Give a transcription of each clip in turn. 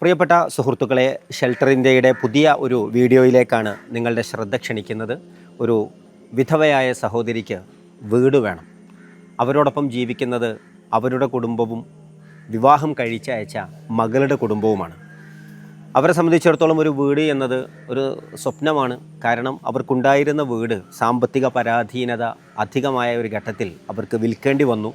പ്രിയപ്പെട്ട സുഹൃത്തുക്കളെ, ഷെൽട്ടർ ഇന്ത്യയുടെ പുതിയ ഒരു വീഡിയോയിലേക്കാണ് നിങ്ങളുടെ ശ്രദ്ധ ക്ഷണിക്കുന്നത്. ഒരു വിധവയായ സഹോദരിക്ക് വീട് വേണം. അവരോടൊപ്പം ജീവിക്കുന്നത് അവരുടെ കുടുംബവും വിവാഹം കഴിച്ചയച്ച മകളുടെ കുടുംബവുമാണ്. അവരെ സംബന്ധിച്ചിടത്തോളം ഒരു വീട് എന്നത് ഒരു സ്വപ്നമാണ്. കാരണം അവർക്കുണ്ടായിരുന്ന വീട് സാമ്പത്തിക പരാധീനത അധികമായ ഒരു ഘട്ടത്തിൽ അവർക്ക് വിൽക്കേണ്ടി വന്നു.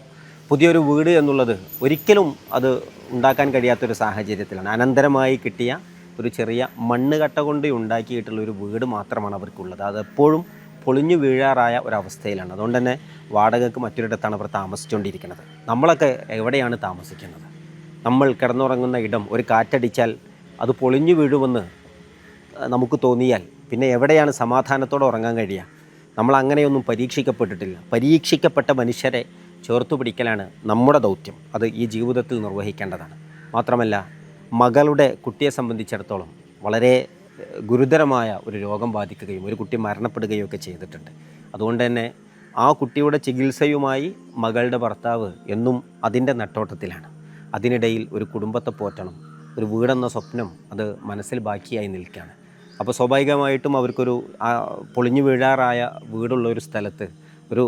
പുതിയൊരു വീട് എന്നുള്ളത് ഒരിക്കലും അത് ഉണ്ടാക്കാൻ കഴിയാത്തൊരു സാഹചര്യത്തിലാണ്. അനന്തരമായി കിട്ടിയ ഒരു ചെറിയ മണ്ണ് കട്ട കൊണ്ട് ഉണ്ടാക്കിയിട്ടുള്ളൊരു വീട് മാത്രമാണ് അവർക്കുള്ളത്. അതെപ്പോഴും പൊളിഞ്ഞു വീഴാറായ ഒരവസ്ഥയിലാണ്. അതുകൊണ്ട് തന്നെ വാടകയ്ക്ക് മറ്റൊരിടത്താണ് അവർ താമസിച്ചുകൊണ്ടിരിക്കുന്നത്. നമ്മളൊക്കെ എവിടെയാണ് താമസിക്കുന്നത്? നമ്മൾ കിടന്നുറങ്ങുന്ന ഇടം ഒരു കാറ്റടിച്ചാൽ അത് പൊളിഞ്ഞു വീഴുമെന്ന് നമുക്ക് തോന്നിയാൽ പിന്നെ എവിടെയാണ് സമാധാനത്തോടെ ഉറങ്ങാൻ കഴിയുക? നമ്മൾ അങ്ങനെയൊന്നും പരീക്ഷിക്കപ്പെട്ടിട്ടില്ല. പരീക്ഷിക്കപ്പെട്ട മനുഷ്യരെ ചേർത്തു പിടിക്കലാണ് നമ്മുടെ ദൗത്യം. അത് ഈ ജീവിതത്തിൽ നിർവഹിക്കേണ്ടതാണ്. മാത്രമല്ല, മകളുടെ കുട്ടിയെ സംബന്ധിച്ചിടത്തോളം വളരെ ഗുരുതരമായ ഒരു രോഗം ബാധിക്കുകയും ഒരു കുട്ടി മരണപ്പെടുകയും ഒക്കെ ചെയ്തിട്ടുണ്ട്. അതുകൊണ്ട് തന്നെ ആ കുട്ടിയുടെ ചികിത്സയുമായി മകളുടെ ഭർത്താവ് എന്നും അതിൻ്റെ നെട്ടോട്ടത്തിലാണ്. അതിനിടയിൽ ഒരു കുടുംബത്തെ പോറ്റണം, ഒരു വീടെന്ന സ്വപ്നം അത് മനസ്സിൽ ബാക്കിയായി നിൽക്കുകയാണ്. അപ്പോൾ സ്വാഭാവികമായിട്ടും അവർക്കൊരു പൊളിഞ്ഞു വീഴാറായ വീടുള്ള ഒരു സ്ഥലത്ത് ഒരു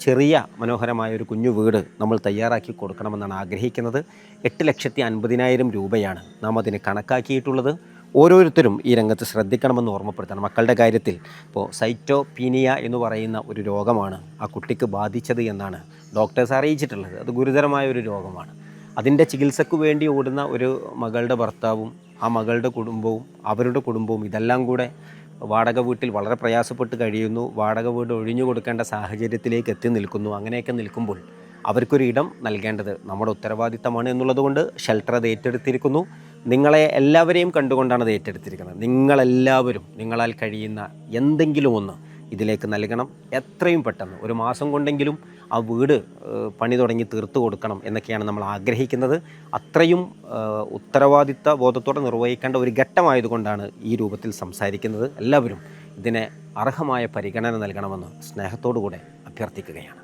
ചെറിയ മനോഹരമായ ഒരു കുഞ്ഞു വീട് നമ്മൾ തയ്യാറാക്കി കൊടുക്കണമെന്നാണ് ആഗ്രഹിക്കുന്നത്. 8,50,000 രൂപയാണ് നാം അതിന് കണക്കാക്കിയിട്ടുള്ളത്. ഓരോരുത്തരും ഈ രംഗത്ത് ശ്രദ്ധിക്കണമെന്ന് ഓർമ്മപ്പെടുത്തണം. മക്കളുടെ കാര്യത്തിൽ ഇപ്പോൾ സൈറ്റോപീനിയ എന്ന് പറയുന്ന ഒരു രോഗമാണ് ആ കുട്ടിക്ക് ബാധിച്ചത് എന്നാണ് ഡോക്ടേഴ്സ് അറിയിച്ചിട്ടുള്ളത്. അത് ഗുരുതരമായ ഒരു രോഗമാണ്. അതിൻ്റെ ചികിത്സയ്ക്ക് വേണ്ടി ഓടുന്ന ഒരു മകളുടെ ഭർത്താവും ആ മകളുടെ കുടുംബവും അവരുടെ കുടുംബവും ഇതെല്ലാം കൂടെ വാടക വീട്ടിൽ വളരെ പ്രയാസപ്പെട്ട് കഴിയുന്നു. വാടക വീട് ഒഴിഞ്ഞു കൊടുക്കേണ്ട സാഹചര്യത്തിലേക്ക് എത്തി നിൽക്കുന്നു. അങ്ങനെയൊക്കെ നിൽക്കുമ്പോൾ അവർക്കൊരു ഇടം നൽകേണ്ടത് നമ്മുടെ ഉത്തരവാദിത്തമാണ് എന്നുള്ളതുകൊണ്ട് ഷെൽട്ടർ അത് ഏറ്റെടുത്തിരിക്കുന്നു. നിങ്ങളെ എല്ലാവരെയും കണ്ടുകൊണ്ടാണ് അത് ഏറ്റെടുത്തിരിക്കുന്നത്. നിങ്ങളെല്ലാവരും നിങ്ങളാൽ കഴിയുന്ന എന്തെങ്കിലും ഒന്ന് ഇതിലേക്ക് നൽകണം. എത്രയും പെട്ടെന്ന്, ഒരു മാസം കൊണ്ടെങ്കിലും ആ വീട് പണി തുടങ്ങി തീർത്തു കൊടുക്കണം എന്നൊക്കെയാണ് നമ്മൾ ആഗ്രഹിക്കുന്നത്. അത്രയും ഉത്തരവാദിത്ത ബോധത്തോടെ നിർവഹിക്കേണ്ട ഒരു ഘട്ടമായതുകൊണ്ടാണ് ഈ രൂപത്തിൽ സംസാരിക്കുന്നത്. എല്ലാവരും ഇതിനെ അർഹമായ പരിഗണന നൽകണമെന്ന് സ്നേഹത്തോടു കൂടെ അഭ്യർത്ഥിക്കുകയാണ്.